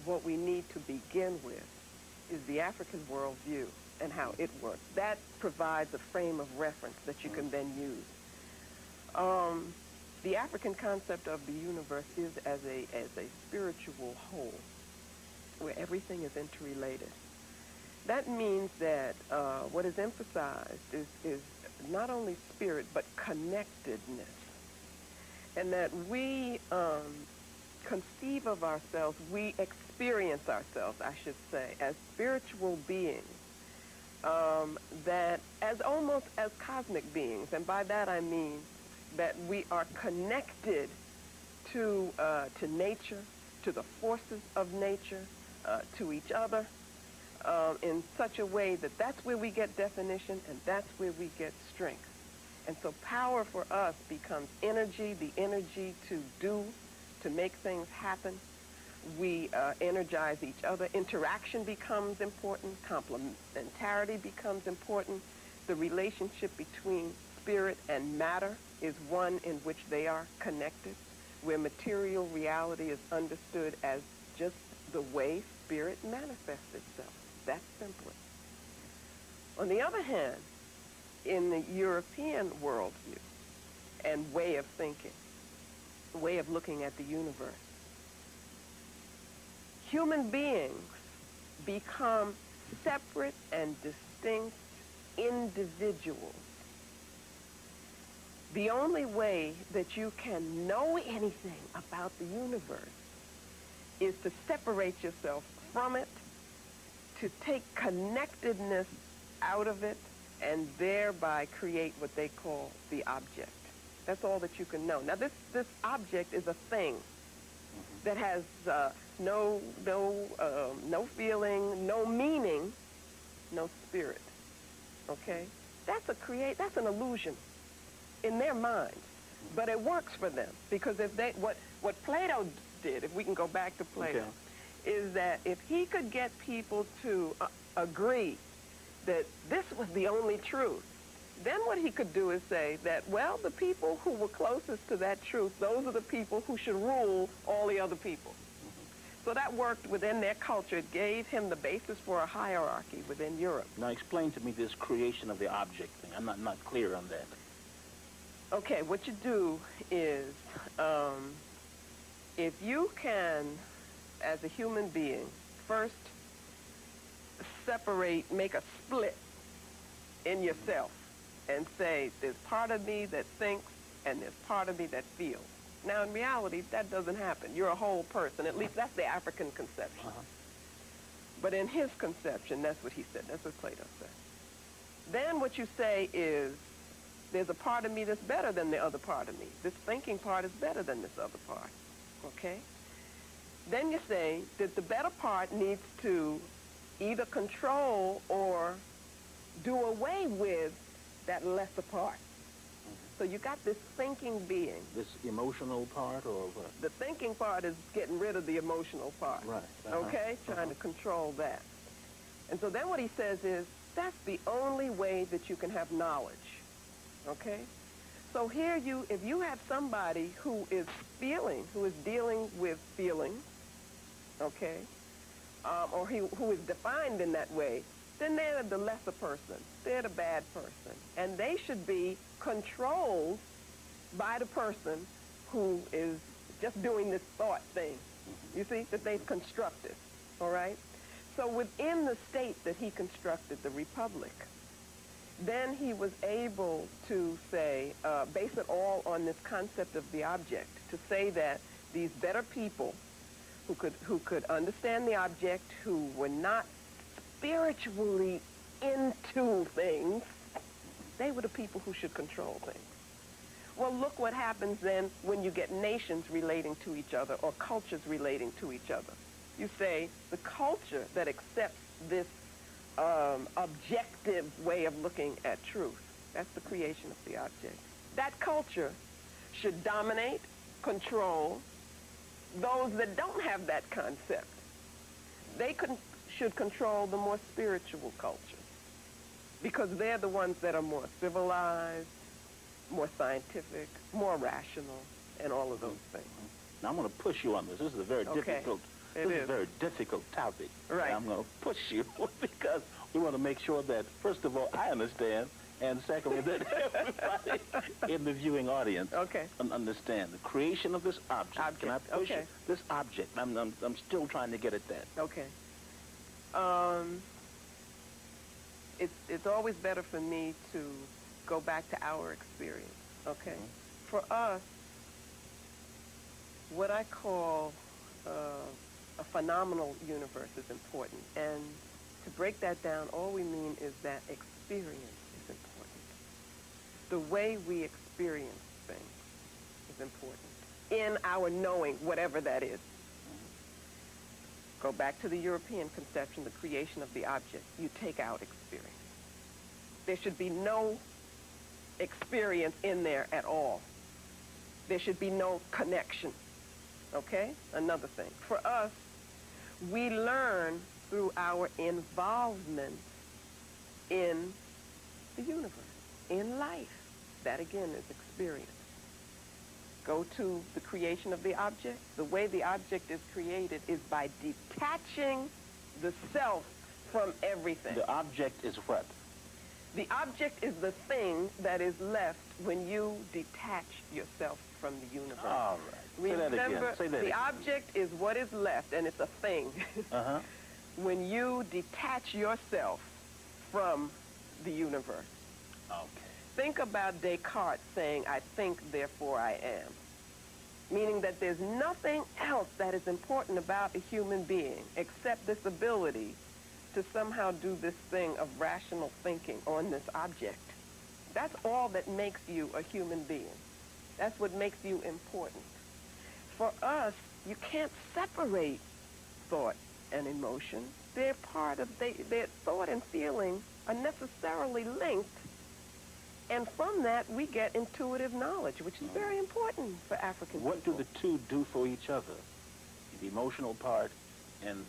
what we need to begin with is the African worldview and how it works. That provides a frame of reference that you can then use. The African concept of the universe is as a spiritual whole, where everything is interrelated. That means that what is emphasized is not only spirit, but connectedness. And that we conceive of ourselves, we experience ourselves, I should say, as spiritual beings, that as almost as cosmic beings. And by that I mean that we are connected to nature, to the forces of nature, to each other, in such a way that that's where we get definition and that's where we get strength. And so power for us becomes energy, the energy to do, to make things happen. We energize each other. Interaction becomes important. Complementarity becomes important. The relationship between spirit and matter is one in which they are connected, where material reality is understood as just the way spirit manifests itself. That's simply. On the other hand, in the European worldview and way of thinking, way of looking at the universe, human beings become separate and distinct individuals. The only way that you can know anything about the universe is to separate yourself from it, to take connectedness out of it, and thereby create what they call the object. That's all that you can know. Now, this object is a thing that has no feeling, no meaning, no spirit. Okay? That's an illusion in their minds, but it works for them, because if they what Plato did, if we can go back to Plato, okay, is that if he could get people to agree that this was the only truth, then what he could do is say that, well, the people who were closest to that truth, those are the people who should rule all the other people. So that worked within their culture. It gave him the basis for a hierarchy within Europe. Now explain to me this creation of the object thing. I'm not clear on that. Okay, what you do is, if you can, as a human being, first separate, make a split in yourself and say, there's part of me that thinks and there's part of me that feels. Now, in reality, that doesn't happen. You're a whole person. At least that's the African conception. But in his conception, that's what he said. That's what Plato said. Then what you say is, there's a part of me that's better than the other part of me. This thinking part is better than this other part. Okay? Then you say that the better part needs to either control or do away with that lesser part. So you got this thinking being. This emotional part, or what? The thinking part is getting rid of the emotional part. Right. Okay? Trying to control that. And so then what he says is, that's the only way that you can have knowledge. Okay? So here if you have somebody who is feeling, who is dealing with feelings, okay, or who is defined in that way, then they're the lesser person. They're the bad person. And they should be controlled by the person who is just doing this thought thing, you see, that they've constructed, all right? So within the state that he constructed, the republic, then he was able to say, base it all on this concept of the object, to say that these better people who could understand the object, who were not spiritually into things, they were the people who should control things. Well, look what happens then when you get nations relating to each other or cultures relating to each other. You say the culture that accepts this objective way of looking at truth, that's the creation of the object. That culture should dominate, control those that don't have that concept. They should control the more spiritual cultures, because they're the ones that are more civilized, more scientific, more rational, and all of those things. Now I'm going to push you on this. This is a very difficult It This is is. a very difficult topic. Right. And I'm going to push you because we want to make sure that, first of all, I understand, and secondly, that everybody in the viewing audience Okay. understand the creation of this object. Can I push okay. it? This object. I'm still trying to get at that. Okay. It's always better for me to go back to our experience, okay? Mm-hmm. For us, what I call a phenomenal universe is important. And to break that down, all we mean is that experience is important. The way we experience things is important in our knowing, whatever that is. Go back to the European conception, the creation of the object. You take out experience. There should be no experience in there at all. There should be no connection. Okay? Another thing. For us, we learn through our involvement in the universe, in life. That, again, is experience. Go to the creation of the object. The way the object is created is by detaching the self from everything. The object is what? The object is the thing that is left when you detach yourself from the universe. All right. Say that again. Remember, Say that the again. object is what is left, and it's a thing. Uh-huh. When you detach yourself from the universe. Okay. Think about Descartes saying, I think, therefore I am. Meaning that there's nothing else that is important about a human being except this ability to somehow do this thing of rational thinking on this object. That's all that makes you a human being. That's what makes you important. For us, you can't separate thought and emotion. They're part of, their thought and feeling are necessarily linked. And from that, we get intuitive knowledge, which is very important for African people. What do the two do for each other? The emotional part and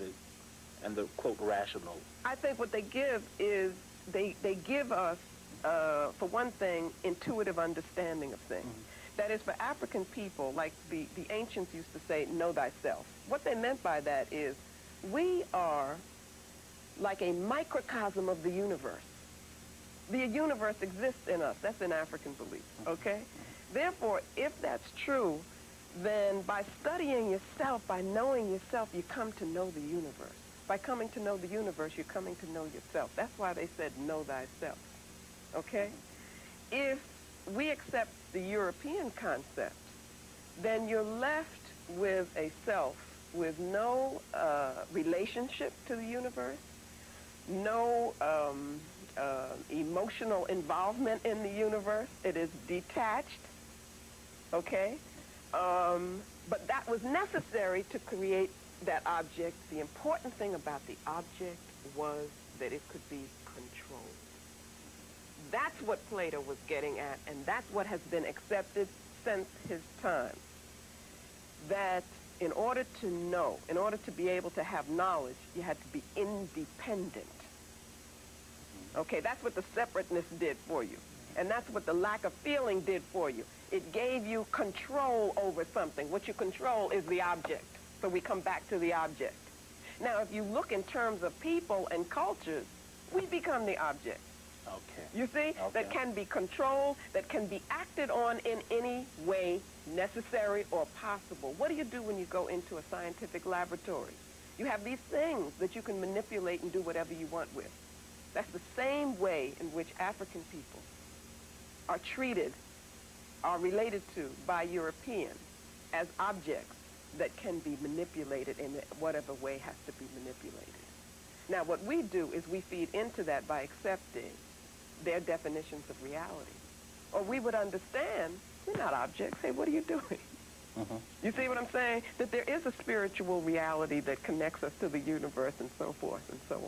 the quote rational. I think what they give is they give us, for one thing, intuitive understanding of things. Mm-hmm. That is, for African people, like the ancients used to say, know thyself. What they meant by that is we are like a microcosm of the universe. The universe exists in us. That's in African belief, okay? Therefore, if that's true, then by studying yourself, by knowing yourself, you come to know the universe. By coming to know the universe, you're coming to know yourself. That's why they said, know thyself, okay? If we accept the European concept, then you're left with a self with no relationship to the universe, no emotional involvement in the universe. It is detached, okay? But that was necessary to create that object. The important thing about the object was that it could be controlled. That's what Plato was getting at, and that's what has been accepted since his time. That in order to know, in order to be able to have knowledge, you had to be independent. Okay, that's what the separateness did for you. And that's what the lack of feeling did for you. It gave you control over something. What you control is the object. So we come back to the object. Now, if you look in terms of people and cultures, we become the object. Okay. You see? Okay. That can be controlled, that can be acted on in any way necessary or possible. What do you do when you go into a scientific laboratory? You have these things that you can manipulate and do whatever you want with. That's the same way in which African people are treated, are related to by Europeans as objects that can be manipulated in whatever way has to be manipulated. Now, what we do is we feed into that by accepting their definitions of reality. Or we would understand, we're not objects. Hey, what are you doing? Mm-hmm. You see what I'm saying? That there is a spiritual reality that connects us to the universe and so forth and so on.